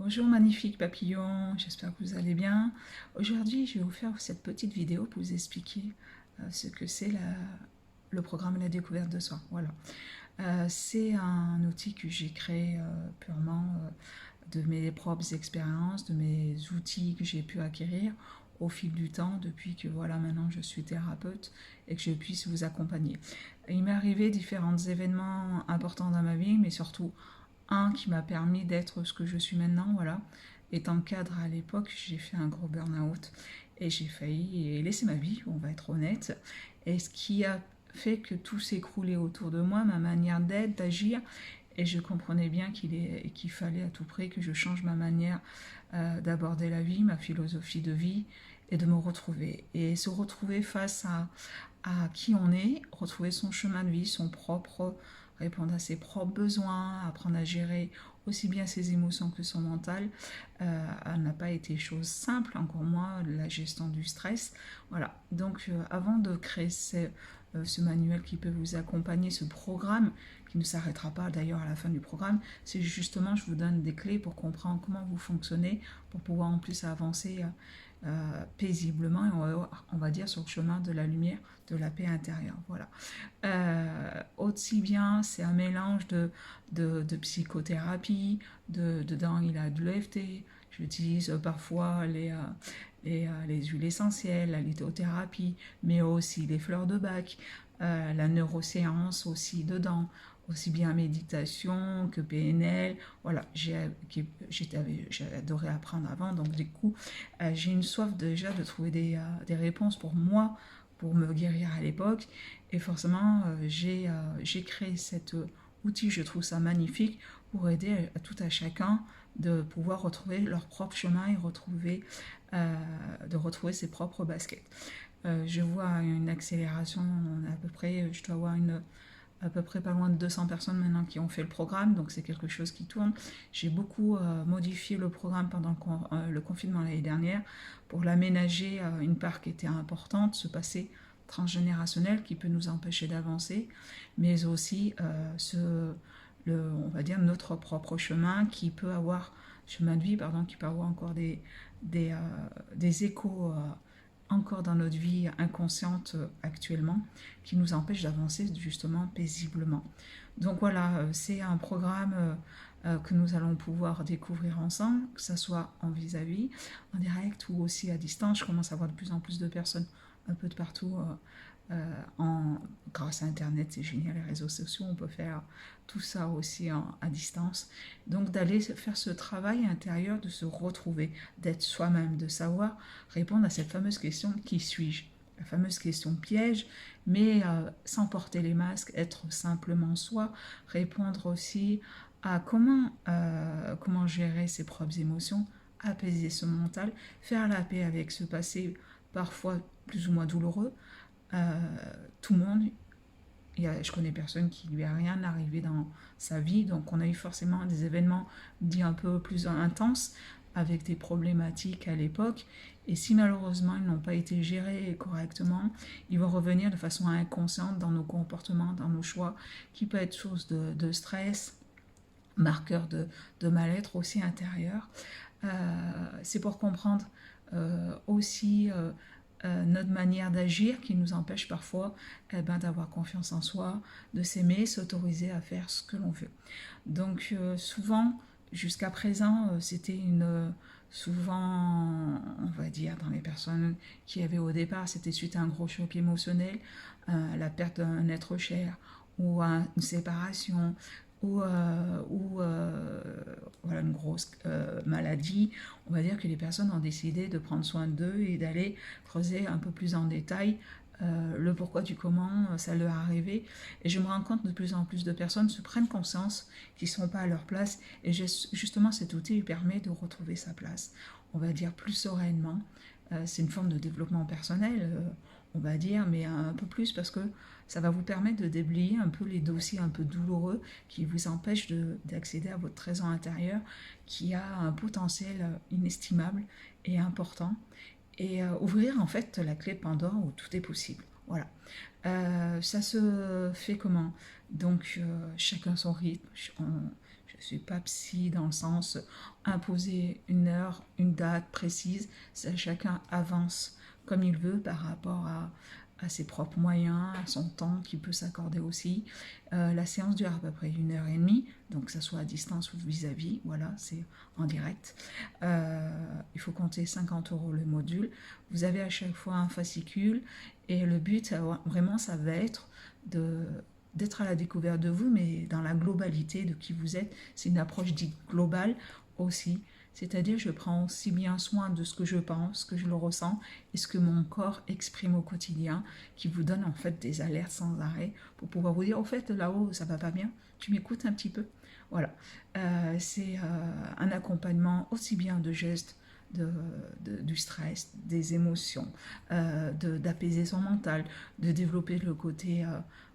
Bonjour magnifique papillon, j'espère que vous allez bien. Aujourd'hui, je vais vous faire cette petite vidéo pour vous expliquer ce que c'est le programme La découverte de soi. Voilà. C'est un outil que j'ai créé purement de mes propres expériences, de mes outils que j'ai pu acquérir au fil du temps depuis que voilà maintenant je suis thérapeute et que je puisse vous accompagner. Il m'est arrivé différents événements importants dans ma vie, mais surtout un qui m'a permis d'être ce que je suis maintenant, voilà. Étant cadre à l'époque, j'ai fait un gros burn-out et j'ai failli laisser ma vie, on va être honnête. Et ce qui a fait que tout s'écroulait autour de moi, ma manière d'être, d'agir, et je comprenais bien qu'il fallait à tout prix que je change ma manière d'aborder la vie, ma philosophie de vie, et de me retrouver. Et se retrouver face à qui on est, retrouver son chemin de vie, son propre, répondre à ses propres besoins, apprendre à gérer aussi bien ses émotions que son mental, n'a pas été chose simple, encore moins la gestion du stress. Voilà, donc avant de créer ce manuel qui peut vous accompagner, ce programme qui ne s'arrêtera pas d'ailleurs à la fin du programme, c'est justement je vous donne des clés pour comprendre comment vous fonctionnez, pour pouvoir en plus avancer paisiblement et on va dire sur le chemin de la lumière, de la paix intérieure. Voilà. Aussi bien, c'est un mélange de psychothérapie, dedans il a de l'EFT, j'utilise parfois les huiles essentielles, la lithothérapie, mais aussi les fleurs de bac, la neuroséance aussi dedans, aussi bien méditation que PNL. Voilà, j'ai adoré apprendre avant, donc du coup, j'ai une soif déjà de trouver des réponses pour moi, pour me guérir à l'époque. Et forcément, j'ai créé cet outil, je trouve ça magnifique, pour aider à tout à chacun de pouvoir retrouver leur propre chemin et de retrouver ses propres baskets. Je vois une accélération, à peu près, je dois avoir à peu près pas loin de 200 personnes maintenant qui ont fait le programme, donc c'est quelque chose qui tourne. J'ai beaucoup modifié le programme pendant le confinement l'année dernière pour l'aménager à une part qui était importante, ce passé transgénérationnel qui peut nous empêcher d'avancer, mais aussi on va dire notre propre chemin qui peut avoir, chemin de vie, pardon, qui peut avoir encore des échos encore dans notre vie inconsciente actuellement, qui nous empêche d'avancer justement paisiblement. Donc voilà, c'est un programme que nous allons pouvoir découvrir ensemble, que ce soit en vis-à-vis, en direct ou aussi à distance. Je commence à voir de plus en plus de personnes un peu de partout grâce à Internet, c'est génial, les réseaux sociaux, on peut faire tout ça aussi à distance. Donc d'aller faire ce travail intérieur, de se retrouver, d'être soi-même, de savoir répondre à cette fameuse question qui suis-je, la fameuse question piège, mais sans porter les masques, être simplement soi, répondre aussi à comment gérer ses propres émotions, apaiser son mental, faire la paix avec ce passé parfois plus ou moins douloureux. Tout le monde, je connais personne qui lui a rien arrivé dans sa vie, donc on a eu forcément des événements dits un peu plus intenses avec des problématiques à l'époque, et si malheureusement ils n'ont pas été gérés correctement, ils vont revenir de façon inconsciente dans nos comportements, dans nos choix, qui peut être source de stress, marqueur de mal-être aussi intérieur. C'est pour comprendre aussi notre manière d'agir qui nous empêche parfois d'avoir confiance en soi, de s'aimer, s'autoriser à faire ce que l'on veut. Donc souvent, jusqu'à présent, souvent, on va dire, dans les personnes qui avaient au départ, c'était suite à un gros choc émotionnel, la perte d'un être cher, ou à une séparation, ou voilà, une grosse maladie, on va dire que les personnes ont décidé de prendre soin d'eux et d'aller creuser un peu plus en détail le pourquoi du comment ça leur est arrivé. Et je me rends compte que de plus en plus de personnes se prennent conscience qu'ils ne sont pas à leur place. Et justement, cet outil lui permet de retrouver sa place, on va dire plus sereinement. C'est une forme de développement personnel, on va dire, mais un peu plus parce que ça va vous permettre de déblayer un peu les dossiers un peu douloureux qui vous empêchent d'accéder à votre trésor intérieur qui a un potentiel inestimable et important, et ouvrir en fait la clé de Pandore où tout est possible. Voilà. Ça se fait comment? Donc chacun son rythme. Je suis pas psy dans le sens imposer une heure, une date précise. Ça, chacun avance comme il veut par rapport à ses propres moyens, à son temps qu'il peut s'accorder aussi. La séance dure à peu près 1 h 30, donc que ça soit à distance ou vis-à-vis, voilà, c'est en direct. Il faut compter 50 € le module. Vous avez à chaque fois un fascicule et le but, vraiment, ça va être d'être à la découverte de vous, mais dans la globalité de qui vous êtes. C'est une approche dite globale aussi. C'est-à-dire, je prends aussi bien soin de ce que je pense, ce que je le ressens et ce que mon corps exprime au quotidien, qui vous donne en fait des alertes sans arrêt pour pouvoir vous dire, au fait, là-haut, ça va pas bien, tu m'écoutes un petit peu. Voilà. C'est un accompagnement aussi bien de gestes, du stress, des émotions, d'apaiser son mental, de développer le côté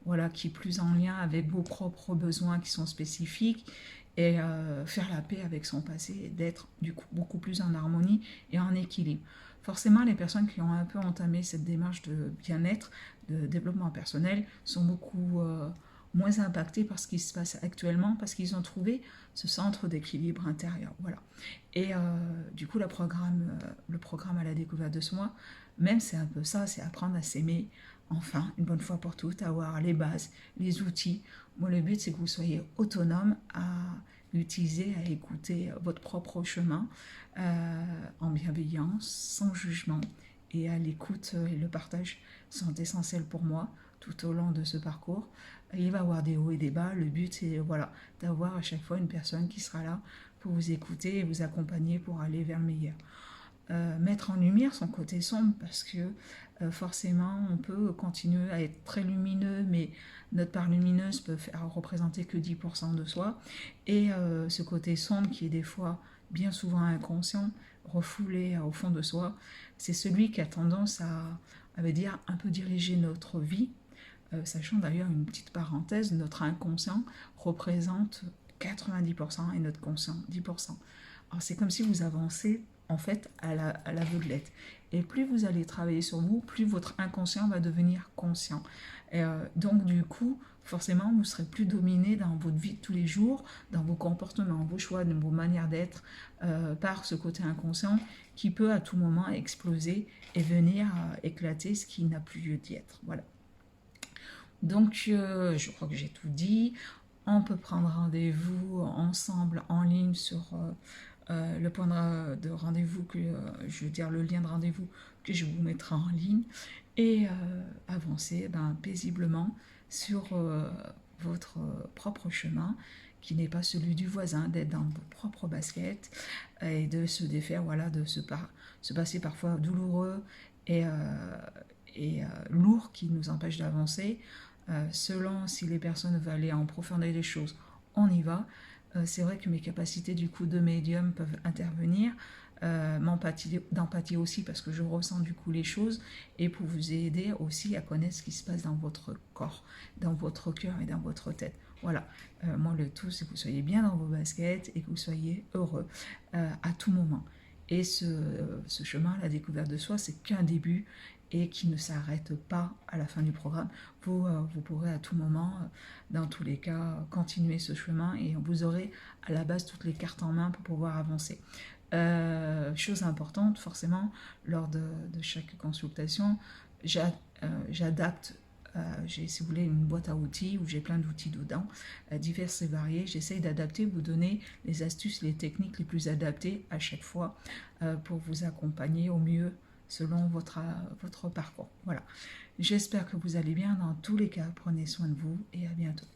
voilà, qui est plus en lien avec vos propres besoins qui sont spécifiques et faire la paix avec son passé et d'être du coup beaucoup plus en harmonie et en équilibre. Forcément, les personnes qui ont un peu entamé cette démarche de bien-être, de développement personnel, sont beaucoup moins impactées par ce qui se passe actuellement parce qu'ils ont trouvé ce centre d'équilibre intérieur. Voilà. Et du coup, le programme à la découverte de soi, même c'est un peu ça, c'est apprendre à s'aimer, enfin, une bonne fois pour toutes, avoir les bases, les outils. Moi, le but, c'est que vous soyez autonome à utiliser, à écouter votre propre chemin en bienveillance, sans jugement. Et à l'écoute et le partage sont essentiels pour moi tout au long de ce parcours. Il va y avoir des hauts et des bas. Le but, c'est voilà, d'avoir à chaque fois une personne qui sera là pour vous écouter et vous accompagner pour aller vers le meilleur. Mettre en lumière son côté sombre parce que forcément on peut continuer à être très lumineux mais notre part lumineuse peut représenter que 10% de soi et ce côté sombre qui est des fois bien souvent inconscient, refoulé au fond de soi, c'est celui qui a tendance à veut dire, un peu diriger notre vie, sachant d'ailleurs une petite parenthèse, notre inconscient représente 90% et notre conscient 10%. Alors c'est comme si vous avancez en fait à l'aveuglette. Et plus vous allez travailler sur vous, plus votre inconscient va devenir conscient. Et donc du coup, forcément, vous serez plus dominé dans votre vie de tous les jours, dans vos comportements, vos choix, vos manières d'être, par ce côté inconscient qui peut à tout moment exploser et venir éclater ce qui n'a plus lieu d'y être. Voilà. Donc, je crois que j'ai tout dit. On peut prendre rendez-vous ensemble en ligne sur le point de rendez-vous, je veux dire le lien de rendez-vous que je vous mettrai en ligne et avancer paisiblement sur votre propre chemin qui n'est pas celui du voisin, d'être dans vos propres baskets et de se défaire, voilà, de se passer parfois douloureux et lourd qui nous empêche d'avancer. Selon si les personnes veulent aller en profondeur des choses, on y va. C'est vrai que mes capacités du coup de médium peuvent intervenir, d'empathie aussi parce que je ressens du coup les choses et pour vous aider aussi à connaître ce qui se passe dans votre corps, dans votre cœur et dans votre tête. Voilà, moi le tout c'est que vous soyez bien dans vos baskets et que vous soyez heureux à tout moment. Et ce chemin, la découverte de soi, c'est qu'un début et qui ne s'arrête pas à la fin du programme. Vous pourrez à tout moment, dans tous les cas, continuer ce chemin et vous aurez à la base toutes les cartes en main pour pouvoir avancer. Chose importante, forcément, lors de chaque consultation, j'adapte. J'ai, si vous voulez, une boîte à outils où j'ai plein d'outils dedans, diverses et variés. J'essaye d'adapter, vous donner les astuces, les techniques les plus adaptées à chaque fois pour vous accompagner au mieux selon votre parcours. Voilà. J'espère que vous allez bien. Dans tous les cas, prenez soin de vous et à bientôt.